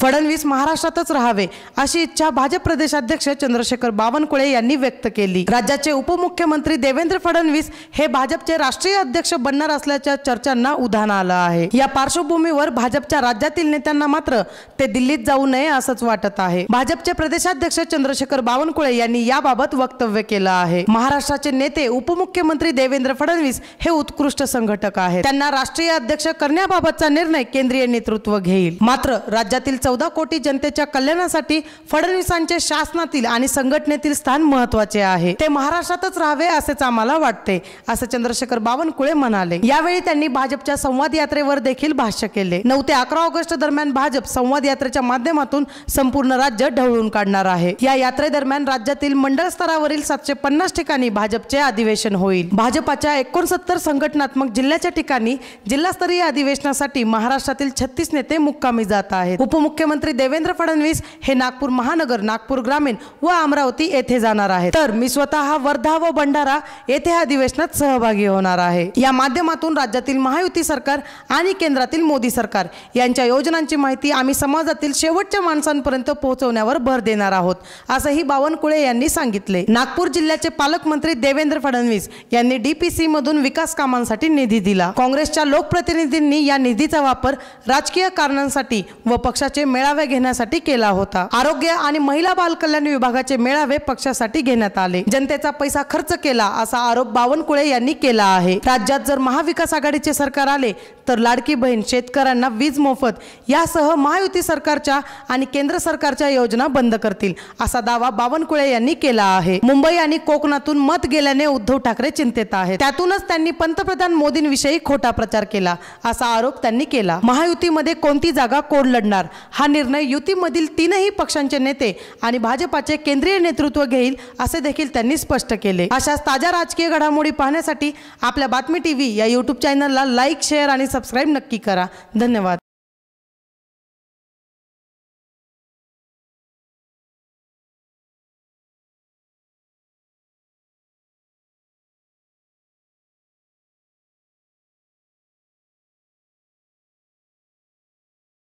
फडणवीस महाराष्ट्रातच राहावे अशी इच्छा भाजप प्रदेशाध्यक्ष चंद्रशेखर बावनकुळे यांनी व्यक्त केली। राज्याचे उपमुख्यमंत्री देवेंद्र फडणवीस हे भाजपचे राष्ट्रीय अध्यक्ष बनणार असल्याच्या चर्चांना उधाण आलं आहे। या पार्श्वभूमीवर भाजपच्या राज्यातील नेत्यांना मात्र ते दिल्लीत जाऊ नये असंच वाटत आहे। भाजपचे प्रदेशाध्यक्ष चंद्रशेखर बावनकुळे यांनी याबाबत वक्तव्य केलं आहे। महाराष्ट्राचे नेते उपमुख्यमंत्री देवेंद्र फडणवीस हे उत्कृष्ट संघटक आहेत। त्यांना राष्ट्रीय अध्यक्ष करण्याबाबतचा निर्णय केंद्रीय नेतृत्व घेईल। मात्र राज्यातील 14 कोटी जनतेच्या कल्याणासाठी फडणवीसांचे शासनातील आणि संघटनेतील स्थान महत्त्वाचे आहे। ते महाराष्ट्रातच राहावे असेच आम्हाला वाटते, असं चंद्रशेखर बावनकुळे म्हणाले। यावेळी त्यांनी भाजपच्या संवाद यात्रेवर देखील भाष्य केले। 9 ते 11 ऑगस्ट दरम्यान भाजप संवाद यात्रेच्या माध्यमातून संपूर्ण राज्य ढवळून काढणार आहे। या यात्रेदरम्यान राज्यातील मंडळ स्तरावरील 750 ठिकाणी भाजपचे अधिवेशन होईल। भाजपच्या 69 संघटनात्मक जिल्ह्याच्या ठिकाणी जिल्हास्तरीय अधिवेशनासाठी महाराष्ट्रातील 36 नेते मुक्कामी जात आहेत। उपमुख्यमंत्री देवेंद्र फडणवीस हे नागपूर महानगर, नागपूर ग्रामीण व अमरावती येथे जाणार आहेत, तर मी स्वतः वर्धा व भंडारा येथे अधिवेशनात सहभागी होणार आहे। या माध्यमातून राज्यातील महायुती सरकार आणि केंद्रातील मोदी सरकार यांच्या योजनांची माहिती आम्ही समाजातील शेवटच्या माणसांपर्यंत पोहोचवण्यावर भर देणार आहोत, असंही बावनकुळे यांनी सांगितले। नागपूर जिल्ह्याचे पालकमंत्री देवेंद्र फडणवीस यांनी डीपीसी मधून विकास कामांसाठी निधी दिला। काँग्रेसच्या लोकप्रतिनिधींनी या निधीचा वापर राजकीय कारणांसाठी व पक्षाचे मेळावे घेण्यासाठी केला होता। आरोग्य आणि महिला बाल कल्याण विभागाचे मेळावे पक्षासाठी घेण्यात आले। जनतेचा पैसा खर्च केला असा आरोप बावनकुळे यांनी केला आहे। राज्यात जर महाविकास आघाडीचे सरकार आले तर लाडकी बहीण, शेतकऱ्यांना वीज मोफत यासह महायुती सरकारच्या आणि केंद्र सरकारच्या योजना बंद करतील, असा दावा बावनकुळे यांनी केला आहे। मुंबई आणि कोकणातून मत गेल्याने उद्धव ठाकरे चिंतेत आहेत। त्यातूनच त्यांनी पंतप्रधान मोदींविषयी खोटा प्रचार केला असा आरोप त्यांनी केला। महायुतीमध्ये कोणती जागा कोण लढणार हा निर्णय युतीमधील 3ही पक्षांचे नेते आणि भाजपाचे केंद्रीय नेतृत्व घेईल, असे देखील त्यांनी स्पष्ट केले। अशाच ताज्या राजकीय घडामोडी पाहण्यासाठी आपल्या बातमी टीव्ही या YouTube चॅनलला लाईक, शेअर आणि सबस्क्राईब नक्की करा। धन्यवाद।